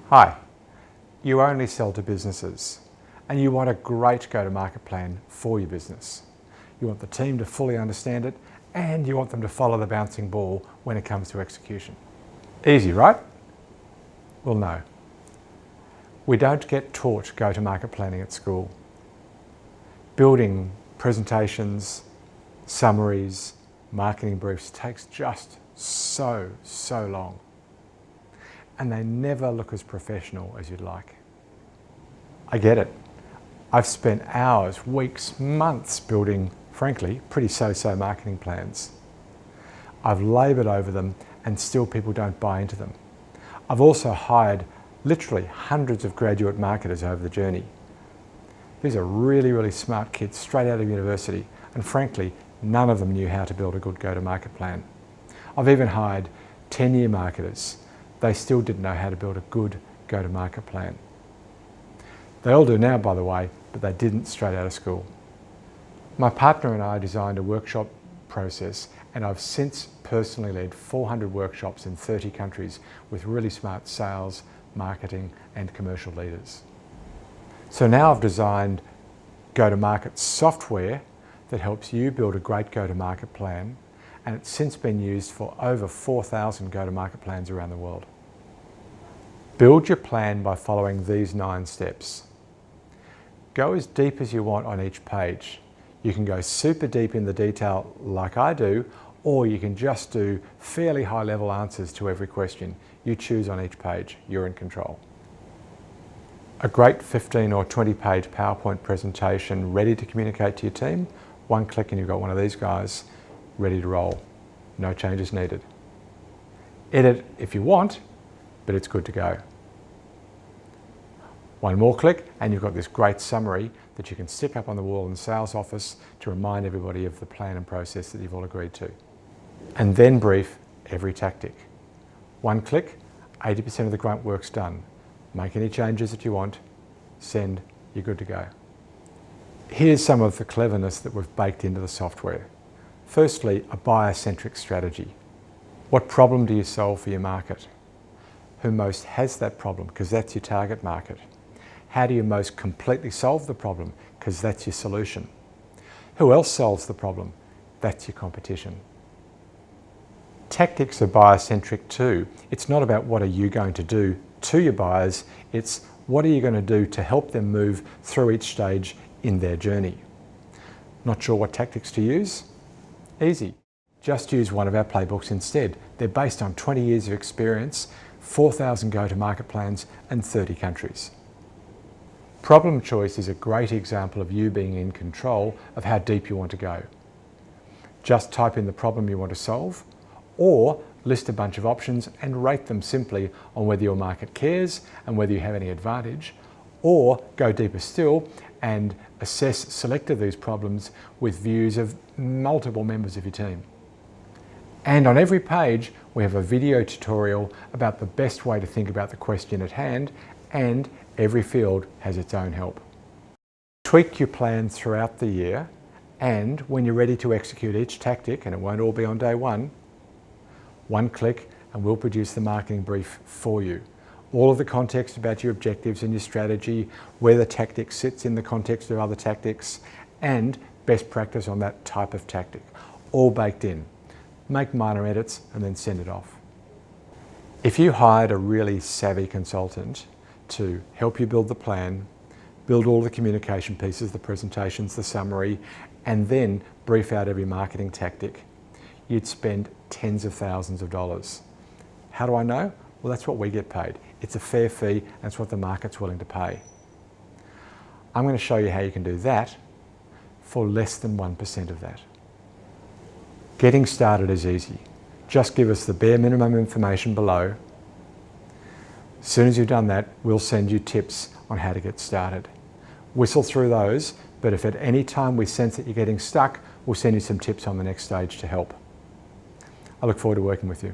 Hi, you only sell to businesses and you want a great go-to-market plan for your business. You want the team to fully understand it and you want them to follow the bouncing ball when it comes to execution. Easy, right? Well, no. We don't get taught go-to-market planning at school. Building presentations, summaries, marketing briefs takes just so long. And they never look as professional as you'd like. I get it. I've spent hours, weeks, months building, frankly, pretty so-so marketing plans. I've laboured over them and still people don't buy into them. I've also hired literally hundreds of graduate marketers over the journey. These are really smart kids straight out of university, and frankly, none of them knew how to build a good go-to-market plan. I've even hired 10-year marketers. They still didn't know how to build a good go-to-market plan. They all do now, by the way, but they didn't straight out of school. My partner and I designed a workshop process, and I've since personally led 400 workshops in 30 countries with really smart sales, marketing, and commercial leaders. So now I've designed go-to-market software that helps you build a great go-to-market plan, and it's since been used for over 4,000 go-to-market plans around the world. Build your plan by following these 9 steps. Go as deep as you want on each page. You can go super deep in the detail like I do, or you can just do fairly high-level answers to every question. You choose on each page. You're in control. A great 15 or 20-page PowerPoint presentation ready to communicate to your team. One click and you've got one of these guys ready to roll. No changes needed. Edit if you want, but it's good to go. One more click and you've got this great summary that you can stick up on the wall in the sales office to remind everybody of the plan and process that you've all agreed to. And then brief every tactic. One click, 80% of the grunt work's done. Make any changes that you want, send, you're good to go. Here's some of the cleverness that we've baked into the software. Firstly, a buyer-centric strategy. What problem do you solve for your market? Who most has that problem? Because that's your target market. How do you most completely solve the problem? Because that's your solution. Who else solves the problem? That's your competition. Tactics are buyer-centric too. It's not about what are you going to do to your buyers, it's what are you going to do to help them move through each stage in their journey. Not sure what tactics to use? Easy. Just use one of our playbooks instead. They're based on 20 years of experience, 4,000 go-to-market plans and 30 countries. Problem choice is a great example of you being in control of how deep you want to go. Just type in the problem you want to solve, or list a bunch of options and rate them simply on whether your market cares and whether you have any advantage, or go deeper still and assess select of these problems with views of multiple members of your team. And on every page, we have a video tutorial about the best way to think about the question at hand, and every field has its own help. Tweak your plan throughout the year, and when you're ready to execute each tactic, and it won't all be on day one click and we'll produce the marketing brief for you. All of the context about your objectives and your strategy, where the tactic sits in the context of other tactics, and best practice on that type of tactic, all baked in. Make minor edits and then send it off. If you hired a really savvy consultant to help you build the plan, build all the communication pieces, the presentations, the summary, and then brief out every marketing tactic, you'd spend tens of thousands of dollars. How do I know? Well, that's what we get paid. It's a fair fee, and it's what the market's willing to pay. I'm going to show you how you can do that for less than 1% of that. Getting started is easy. Just give us the bare minimum information below. As soon as you've done that, we'll send you tips on how to get started. Whistle through those, but if at any time we sense that you're getting stuck, we'll send you some tips on the next stage to help. I look forward to working with you.